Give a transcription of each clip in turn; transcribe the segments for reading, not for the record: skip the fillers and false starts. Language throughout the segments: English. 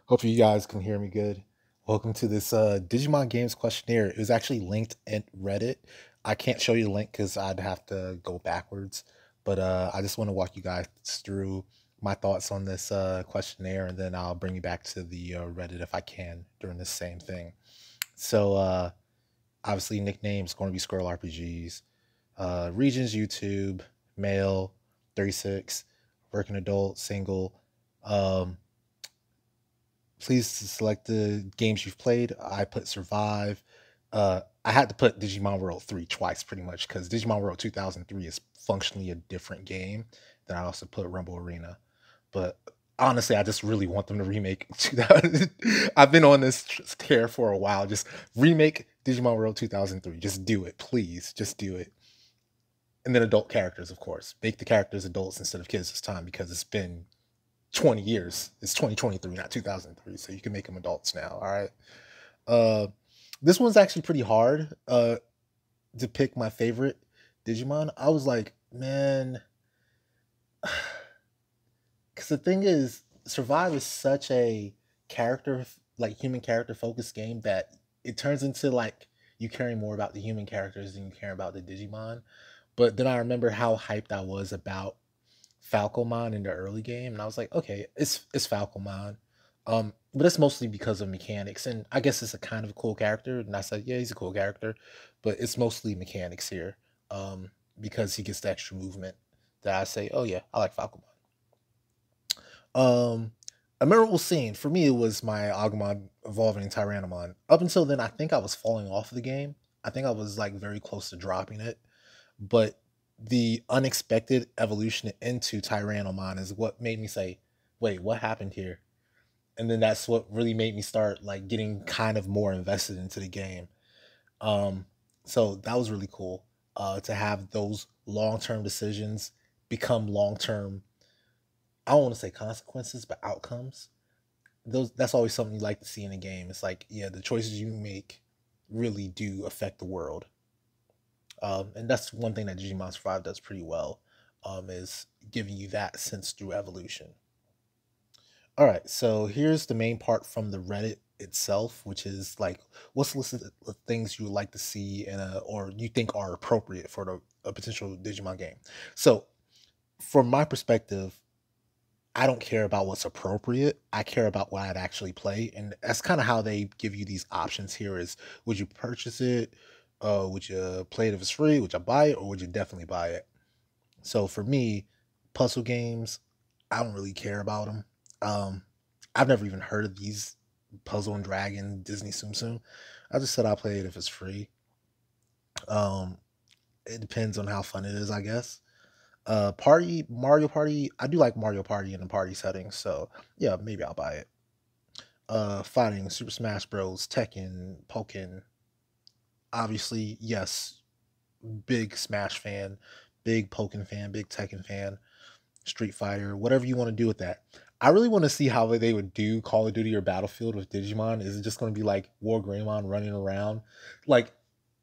Hope you guys can hear me good. Welcome to this Digimon Games questionnaire. It was actually linked at Reddit. I can't show you the link because I'd have to go backwards, but I just want to walk you guys through my thoughts on this questionnaire, and then I'll bring you back to the Reddit if I can during this same thing. So, obviously, nicknames going to be Squirrel RPGs, regions YouTube, male, 36, working adult, single. Um, Please select the games you've played. I put Survive. I had to put Digimon World 3 twice pretty much because Digimon World 2003 is functionally a different game. Then I also put Rumble Arena. But honestly, I just really want them to remake 2000. I've been on this tear for a while. Just remake Digimon World 2003. Just do it, please. Just do it. And then adult characters, of course. Make the characters adults instead of kids this time because it's been 20 years. It's 2023, not 2003. So you can make them adults now. All right. Uh, this one's actually pretty hard to pick my favorite Digimon. I was like, man, because the thing is, Survive is such a character, like human character focused game that it turns into like you caring more about the human characters than you care about the Digimon. But then I remember how hyped I was about Falcomon in the early game, and I was like, okay, it's Falcomon. But it's mostly because of mechanics, and I guess it's a kind of cool character. And I said, yeah, he's a cool character, but it's mostly mechanics here. Because he gets the extra movement that I say, oh yeah, I like Falcomon. Um, a memorable scene for me, it was my Agumon evolving in Tyrannomon. Up until then, I think I was falling off the game. I think I was like very close to dropping it, but the unexpected evolution into Tyrannomon is what made me say, "Wait, what happened here?" And then that's what really made me start like getting kind of more invested into the game. Um, so that was really cool to have those long term decisions become long term. I don't want to say consequences, but outcomes. Those That's always something you like to see in a game. It's like, yeah, the choices you make really do affect the world. And that's one thing that Digimon Survive does pretty well, is giving you that sense through evolution. All right, so here's the main part from the Reddit itself, which is like, what's the list of the things you would like to see in a, or you think are appropriate for a potential Digimon game. So, from my perspective, I don't care about what's appropriate. I care about what I'd actually play, and that's kind of how they give you these options here. Is would you purchase it? Would you play it if it's free? Would you buy it, or would you definitely buy it? So for me, puzzle games, I don't really care about them. Um, I've never even heard of these Puzzle and Dragon Disney Tsum Tsum. I just said I'll play it if it's free. Um, it depends on how fun it is, I guess. Party Mario Party. I do like Mario Party in a party setting, so yeah, maybe I'll buy it. Fighting Super Smash Bros, Tekken, Pokken. Obviously, yes, big Smash fan, big Pokken fan, big Tekken fan. Street Fighter, whatever you want to do with that. I really want to see how they would do Call of Duty or Battlefield with Digimon. Is it just going to be like War Greymon running around? Like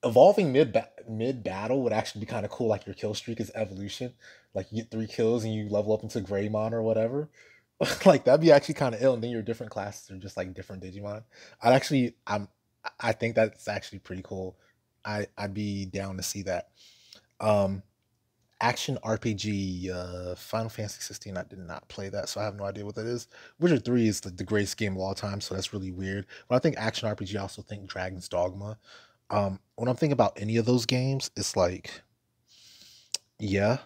evolving mid battle would actually be kind of cool. Like your kill streak is evolution. Like you get 3 kills and you level up into Greymon or whatever. Like that'd be actually kind of ill. And then your different classes are just like different Digimon. I think that's actually pretty cool. I'd be down to see that. Um, Action RPG, Final Fantasy 16. I did not play that, so I have no idea what that is. Witcher 3 is like the greatest game of all time, so that's really weird. When I think action RPG, I also think Dragon's Dogma. When I'm thinking about any of those games, it's like, yeah,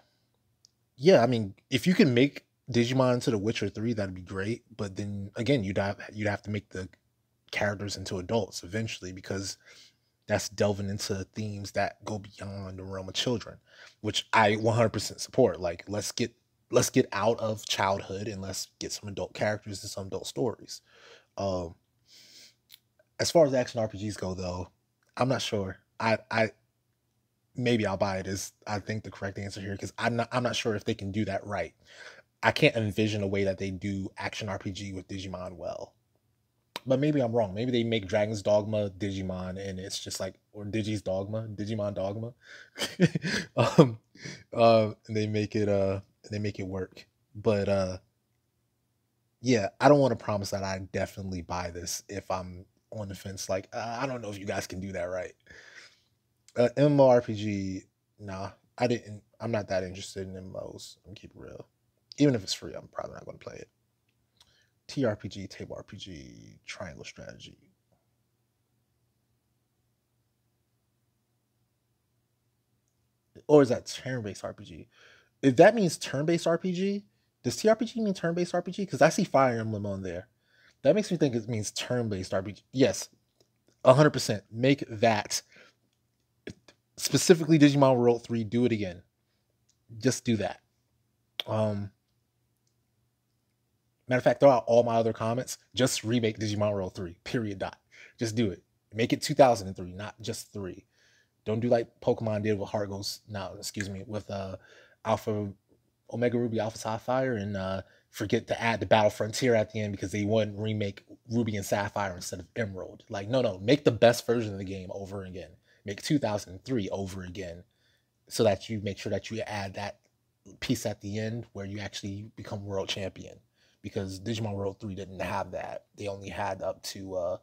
yeah. I mean, if you can make Digimon into The Witcher 3, that'd be great. But then again, you'd have to make the characters into adults eventually because that's delving into themes that go beyond the realm of children, which I 100% support. Like let's get out of childhood and let's get some adult characters and some adult stories. Um, as far as action RPGs go, though, I'm not sure. I maybe I'll buy it. Is I think the correct answer here because I'm not sure if they can do that right. I can't envision a way that they do action RPG with Digimon well. But maybe I'm wrong. Maybe they make Dragon's Dogma Digimon, and it's just like, or Digi's Dogma, Digimon Dogma. um, and they make it work. But Yeah, I don't want to promise that I definitely buy this if I'm on the fence. Like, I don't know if you guys can do that right. MMORPG, nah, I didn't. I'm not that interested in MMOs. I'm keep it real. Even if it's free, I'm probably not going to play it. TRPG, table RPG, triangle strategy. Or is that turn-based RPG? If that means turn-based RPG, does TRPG mean turn-based RPG? Because I see Fire Emblem on there. That makes me think it means turn-based RPG. Yes, 100%. Make that specifically Digimon World 3. Do it again. Just do that. Um, Matter of fact, throw out all my other comments. Just remake Digimon World 3. Period. Dot. Just do it. Make it 2003, not just 3. Don't do like Pokemon did with Heart Goes. No, excuse me, with Alpha Omega Ruby Alpha Sapphire, and forget to add the Battle Frontier at the end because they wouldn't remake Ruby and Sapphire instead of Emerald. Like, no, make the best version of the game over again. Make 2003 over again, so that you make sure that you add that piece at the end where you actually become world champion. Because Digimon World 3 didn't have that. They only had up to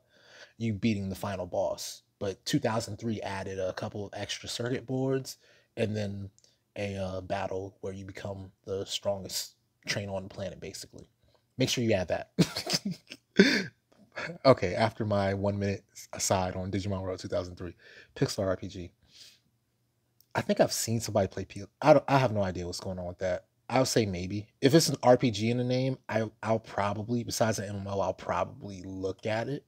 you beating the final boss. But 2003 added a couple of extra circuit boards and then a battle where you become the strongest trainer on the planet, basically. Make sure you add that. Okay, after my 1 minute aside on Digimon World 2003, Pixar RPG. I think I've seen somebody play P. I have no idea what's going on with that. I'll say maybe. If it's an RPG in the name, I'll probably, besides an MMO, I'll probably look at it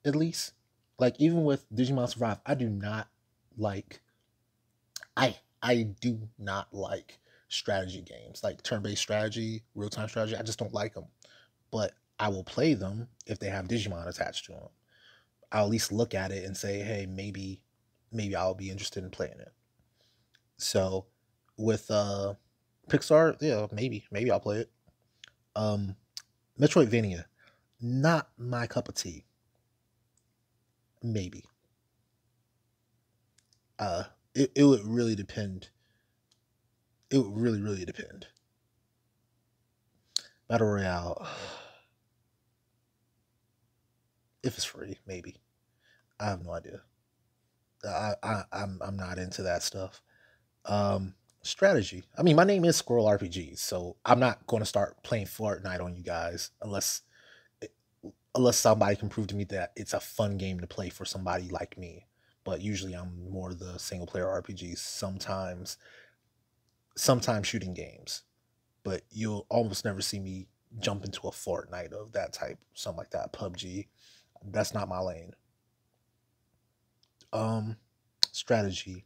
at least. Like even with Digimon Survive, I do not like I do not like strategy games, like turn-based strategy, real-time strategy. I just don't like them. But I will play them if they have Digimon attached to them. I'll at least look at it and say, hey, maybe I'll be interested in playing it. So with Pixar, yeah, maybe I'll play it. Um Metroidvania, not my cup of tea. Maybe. Uh it would really depend. It would really depend. Battle Royale, if it's free, maybe. I have no idea. I'm not into that stuff. Strategy. I mean, my name is Squirrel RPG, so I'm not going to start playing Fortnite on you guys unless somebody can prove to me that it's a fun game to play for somebody like me. But usually, I'm more the single player RPGs. Sometimes shooting games, but you'll almost never see me jump into a Fortnite of that type, something like that. PUBG. That's not my lane. Um, Strategy.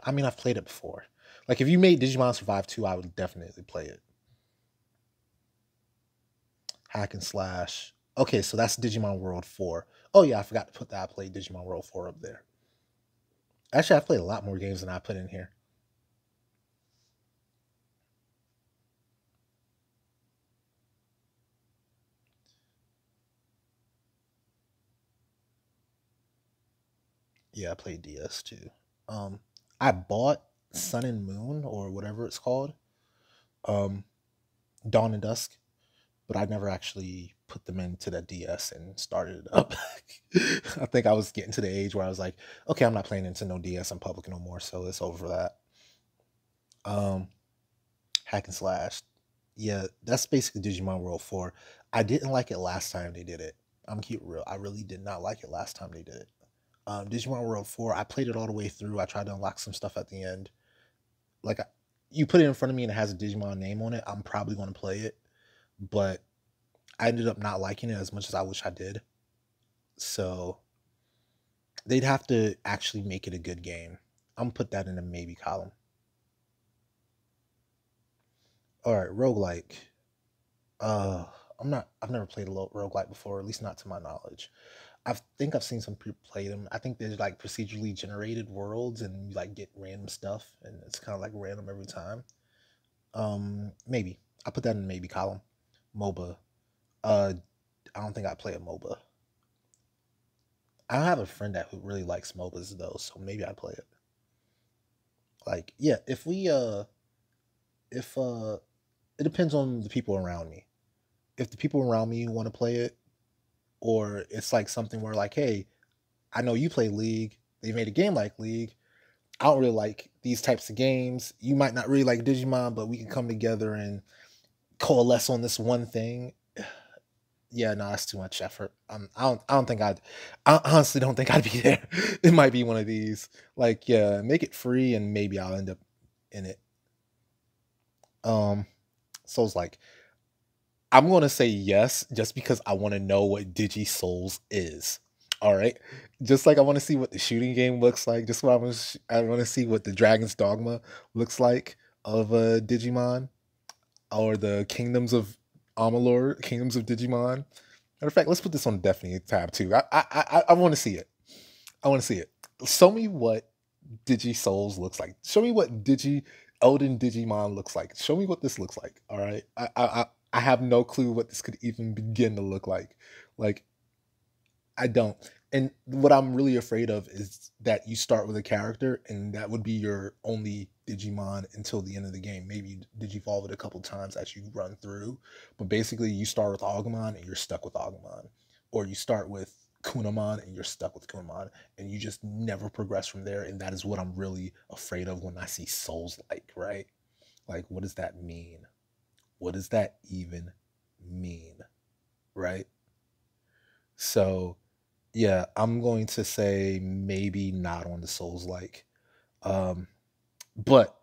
I mean, I've played it before. Like, if you made Digimon Survive 2, I would definitely play it. Hack and slash. Okay, so that's Digimon World 4. Oh, yeah, I forgot to put that. I played Digimon World 4 up there. Actually, I've played a lot more games than I put in here. Yeah, I played DS too. I bought Sun and Moon or whatever it's called, um, Dawn and Dusk, but I never actually put them into the DS and started it up. I think I was getting to the age where I was like, okay, I'm not playing into no DS in public no more, so it's over that. Um, Hack and slash. Yeah, that's basically Digimon World 4. I didn't like it last time they did it. I'm keep real. I really did not like it last time they did it. Digimon World 4, I played it all the way through. I tried to unlock some stuff at the end. Like, you put it in front of me and it has a Digimon name on it, I'm probably going to play it. But I ended up not liking it as much as I wish I did. So they'd have to actually make it a good game. I'm gonna put that in the maybe column. All right, roguelike. Uh, I've never played a roguelike before, at least not to my knowledge. I think I've seen some people play them. I think there's like procedurally generated worlds and you like get random stuff and it's kind of like random every time. Maybe. I put that in the maybe column. MOBA. Uh I don't think I play a MOBA. I have a friend that who really likes MOBAs though, so maybe I'd play it. Like, yeah, if it depends on the people around me. if the people around me want to play it, or it's like something where like, hey, I know you play League. They made a game like League. I don't really like these types of games. You might not really like Digimon, but we can come together and coalesce on this one thing. Yeah, no, that's too much effort. I don't think I honestly don't think I'd be there. It might be one of these. Like, yeah, make it free and maybe I'll end up in it. Um, Souls like, I'm gonna say yes just because I want to know what DigiSouls is. All right, just like I want to see what the shooting game looks like. Just what I want to see what the Dragon's Dogma looks like of Digimon, or the Kingdoms of Amalur, Kingdoms of Digimon. Matter of fact, let's put this on the Destiny tab too. I want to see it. I want to see it. Show me what DigiSouls looks like. Show me what Elden Digimon looks like. Show me what this looks like. All right. I have no clue what this could even begin to look like. Like, I don't. And what I'm really afraid of is that you start with a character and that would be your only Digimon until the end of the game. Maybe you Digivolve it a couple times as you run through, but basically you start with Agumon and you're stuck with Agumon, or you start with Kunamon and you're stuck with Kunamon, and you just never progress from there. And that is what I'm really afraid of when I see Souls-like, right? Like, what does that mean? What does that even mean, right? So yeah, I'm going to say maybe not on the Souls-like. Um, but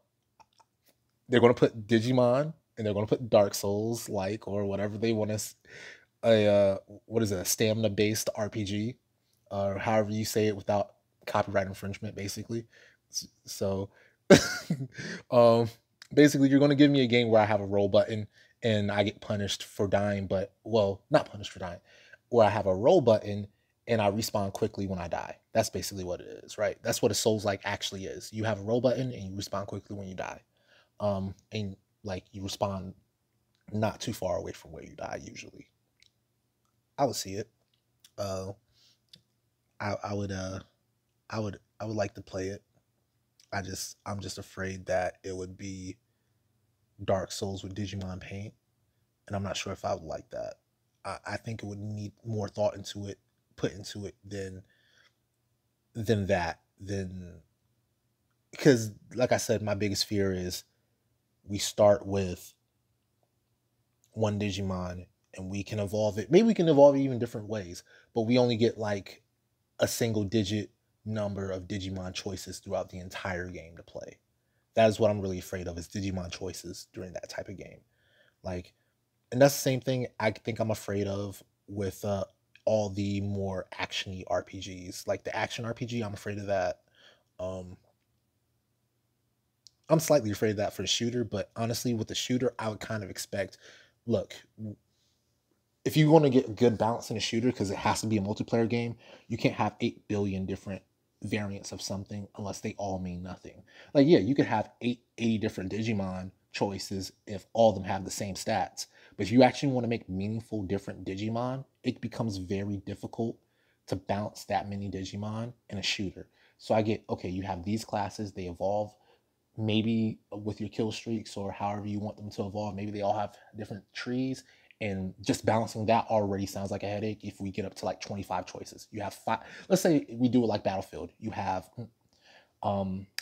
they're going to put Digimon and they're going to put Dark Souls like, or whatever they want to, a what is it, a stamina based RPG, or however you say it without copyright infringement, basically. So, um, basically, you're going to give me a game where I have a roll button and I get punished for dying, but well, not punished for dying, where I have a roll button and I respawn quickly when I die. That's basically what it is, right? That's what a Souls like actually is. You have a roll button and you respawn quickly when you die. And like you respawn not too far away from where you die usually. I would see it. Uh, I would I would like to play it. I'm just afraid that it would be Dark Souls with Digimon Paint, and I'm not sure if I would like that. I think it would need more thought into it, put into it than that. Than Because, like I said, my biggest fear is we start with one Digimon and we can evolve it. Maybe we can evolve it even different ways, but we only get like a single digit number of Digimon choices throughout the entire game to play. That is what I'm really afraid of, is Digimon choices during that type of game. Like, and that's the same thing I think I'm afraid of with all the more actiony RPGs. Like the action RPG, I'm afraid of that. Um, I'm slightly afraid of that for the shooter, but honestly, with the shooter, I would kind of expect. Look, if you want to get a good balance in a shooter, because it has to be a multiplayer game, you can't have 8 billion different variants of something unless they all mean nothing. Like, yeah, you could have 80 different Digimon choices if all of them have the same stats. But if you actually want to make meaningful different Digimon, it becomes very difficult to balance that many Digimon in a shooter. So I get, okay, you have these classes, they evolve maybe with your kill streaks or however you want them to evolve. Maybe they all have different trees, and just balancing that already sounds like a headache. If we get up to like 25 choices, you have five. Let's say we do it like Battlefield. You have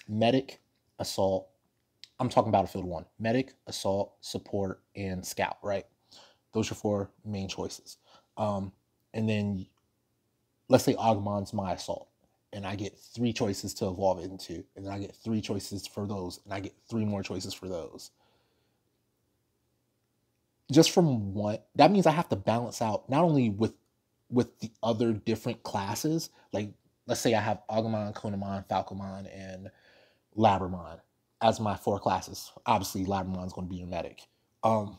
medic, assault. I'm talking Battlefield 1. Medic, assault, support, and scout, right? Those are four main choices. And then let's say Agumon's my assault, and I get 3 choices to evolve it into, and then I get 3 choices for those, and I get 3 more choices for those. Just from what that means, I have to balance out not only with the other different classes. Like, let's say I have Agumon, Konamon, Falcomon, and Labramon as my 4 classes. Obviously, Labramon's going to be your medic. But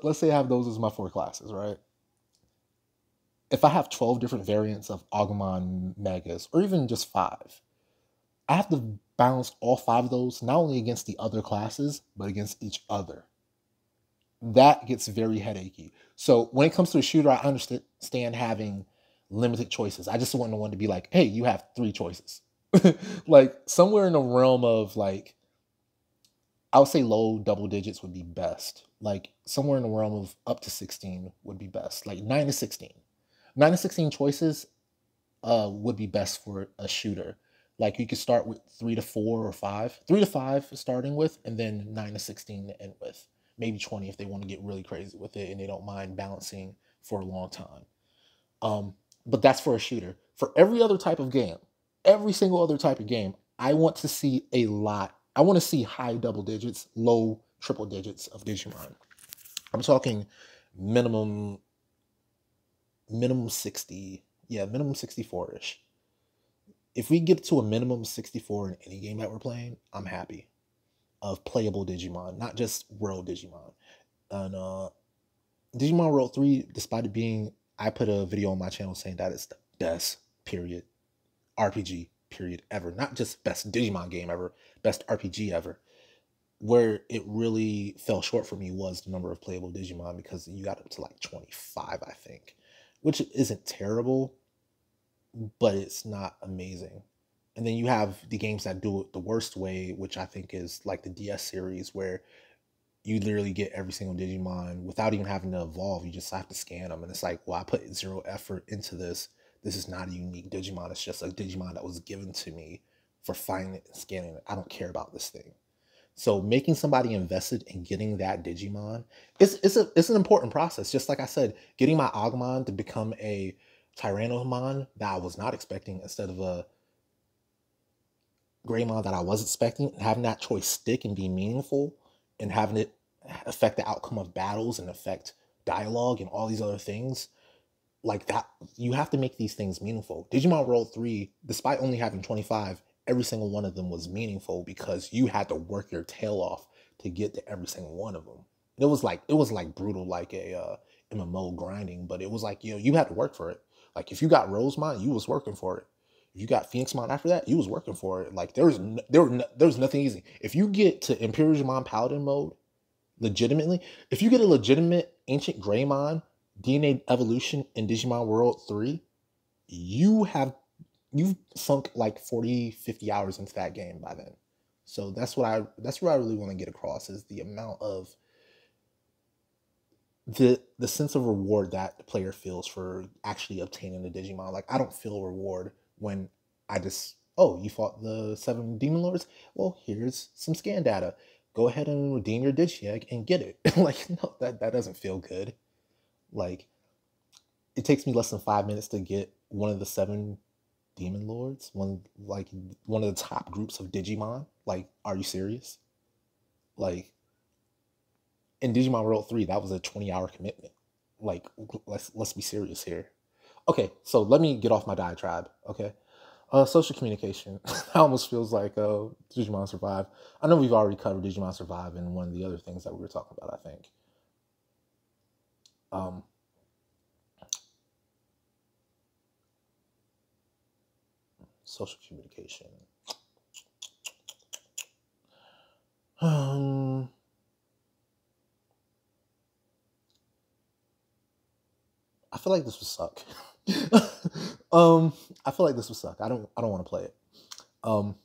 let's say I have those as my 4 classes, right? If I have 12 different variants of Agumon Megas, or even just 5, I have to balance all 5 of those, not only against the other classes, but against each other. That gets very headachy. So when it comes to a shooter, I understand having limited choices. I just want one to be like, hey, you have 3 choices. Like somewhere in the realm of like I would say low double digits would be best. Like somewhere in the realm of up to 16 would be best. Like 9 to 16. 9 to 16 choices would be best for a shooter. Like you could start with 3 to 4 or 5. 3 to 5 starting with, and then 9 to 16 to end with. Maybe 20 if they want to get really crazy with it and they don't mind balancing for a long time. But that's for a shooter. For every other type of game, every single other type of game, I want to see a lot. I want to see high double digits, low triple digits of Digimon. I'm talking minimum 60. Yeah, minimum 64-ish. If we get to a minimum 64 in any game that we're playing, I'm happy. Of playable Digimon, not just World Digimon. And Digimon World 3, despite it being, I put a video on my channel saying that it's the best period RPG period ever. Not just best Digimon game ever, best RPG ever. Where it really fell short for me was the number of playable Digimon, because you got up to like 25, I think, which isn't terrible, but it's not amazing. And then you have the games that do it the worst way, which I think is like the DS series, where you literally get every single Digimon without even having to evolve. You just have to scan them. And it's like, well, I put zero effort into this. This is not a unique Digimon. It's just a Digimon that was given to me for finding it and scanning it. I don't care about this thing. So making somebody invested in getting that Digimon, it's an important process. Just like I said, getting my Agumon to become a Tyrannomon that I was not expecting instead of a Greymon that I was expecting, and having that choice stick and be meaningful, and having it affect the outcome of battles and affect dialogue and all these other things like that. You have to make these things meaningful. Digimon World 3, despite only having 25, every single one of them was meaningful because you had to work your tail off to get to every single one of them. It was like brutal, like a MMO grinding, but it was like, you had to work for it. Like if you got Rosemon, you was working for it. If you got Phoenixmon after that, you was working for it. Like there was nothing easy. If you get to Imperialmon Paladin mode, legitimately, if you get a legitimate Ancient Greymon DNA evolution in Digimon World 3, you've sunk like 40, 50 hours into that game by then. So that's what I really want to get across, is the amount of the sense of reward that the player feels for actually obtaining the Digimon. Like I don't feel reward when I just, oh, you fought the 7 Demon Lords? Well, here's some scan data. Go ahead and redeem your Digiegg and get it. Like, no, that doesn't feel good. Like, it takes me less than 5 minutes to get one of the 7 Demon Lords, one of the top groups of Digimon. Like, are you serious? Like, in Digimon World 3, that was a 20-hour commitment. Like, let's be serious here. Okay, so let me get off my diatribe, okay? Social communication. That almost feels like Digimon Survive. I know we've already covered Digimon Survive in one of the other things that we were talking about, I think. Social communication. I feel like this would suck. I feel like this would suck. I don't want to play it. But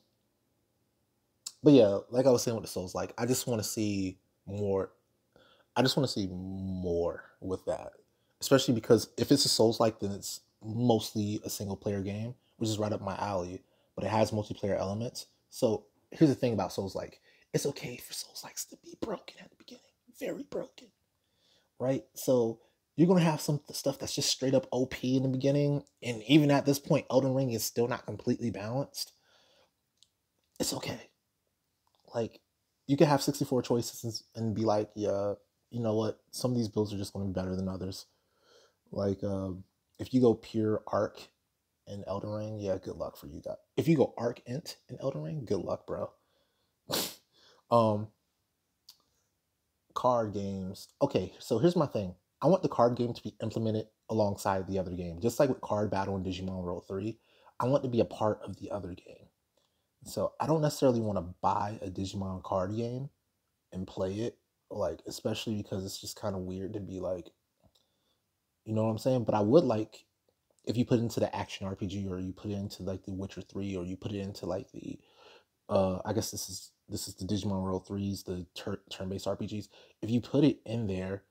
yeah, like I was saying with the Souls, like I just want to see more. I just want to see more with that, especially because if it's a Souls-like, then it's mostly a single-player game, which is right up my alley. But it has multiplayer elements. So here's the thing about Souls-like: it's okay for Souls-likes to be broken at the beginning, very broken, right? So you're gonna have some stuff that's just straight up OP in the beginning, and even at this point, Elden Ring is still not completely balanced. It's okay. Like, you can have 64 choices and be like, yeah, you know what? Some of these builds are just going to be better than others. Like, if you go pure Arc in Elden Ring, yeah, good luck for you guys. If you go Arc Int in Elden Ring, good luck, bro. Card games. Okay, so here's my thing. I want the card game to be implemented alongside the other game. Just like with Card Battle in Digimon World 3, I want to be a part of the other game. So I don't necessarily want to buy a Digimon card game and play it, like, especially because it's just kind of weird to be like, you know what I'm saying? But I would like if you put it into the action RPG, or you put it into like the Witcher 3, or you put it into like the I guess this is this is the Digimon World 3s, the turn-based RPGs. If you put it in there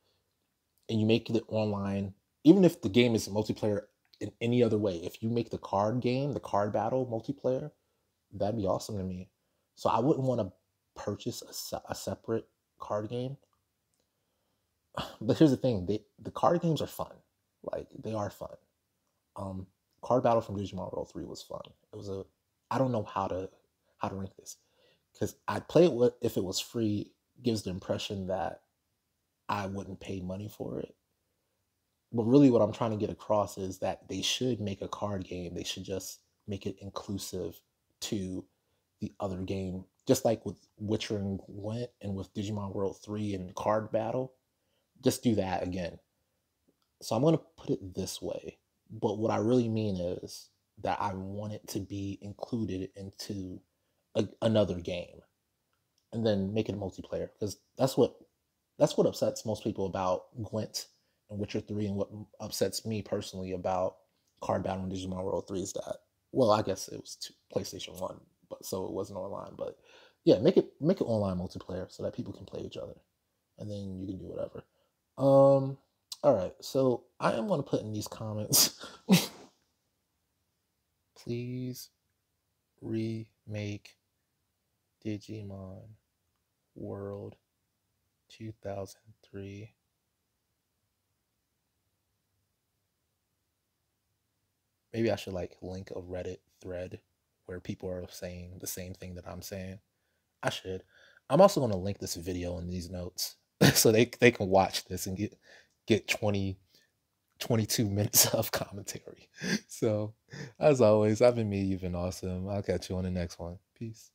and you make it online, even if the game is multiplayer in any other way, if you make the card game, the card battle multiplayer, that'd be awesome to me. So I wouldn't want to purchase a separate card game. But here's the thing, the card games are fun. Like, they are fun. Card battle from Digimon World 3 was fun. It was I don't know how to rank this, because I'd play it if it was free. Gives the impression that I wouldn't pay money for it. But really what I'm trying to get across is that they should make a card game. They should just make it inclusive to the other game. Just like with Witcher and Gwent and with Digimon World 3 and card battle. Just do that again. So I'm going to put it this way. But what I really mean is that I want it to be included into another game. And then make it multiplayer. Because that's what upsets most people about Gwent and Witcher 3, and what upsets me personally about card battle in Digimon World 3 is that, well, I guess it was PlayStation 1, but so it wasn't online. But yeah, make it online multiplayer so that people can play each other. And then you can do whatever. All right, so I am going to put in these comments, please remake Digimon World 2003. Maybe I should like link a Reddit thread where people are saying the same thing that I'm saying. I should. I'm also going to link this video in these notes so they can watch this and get 22 minutes of commentary. So, as always, I've been me, you've been awesome. I'll catch you on the next one. Peace.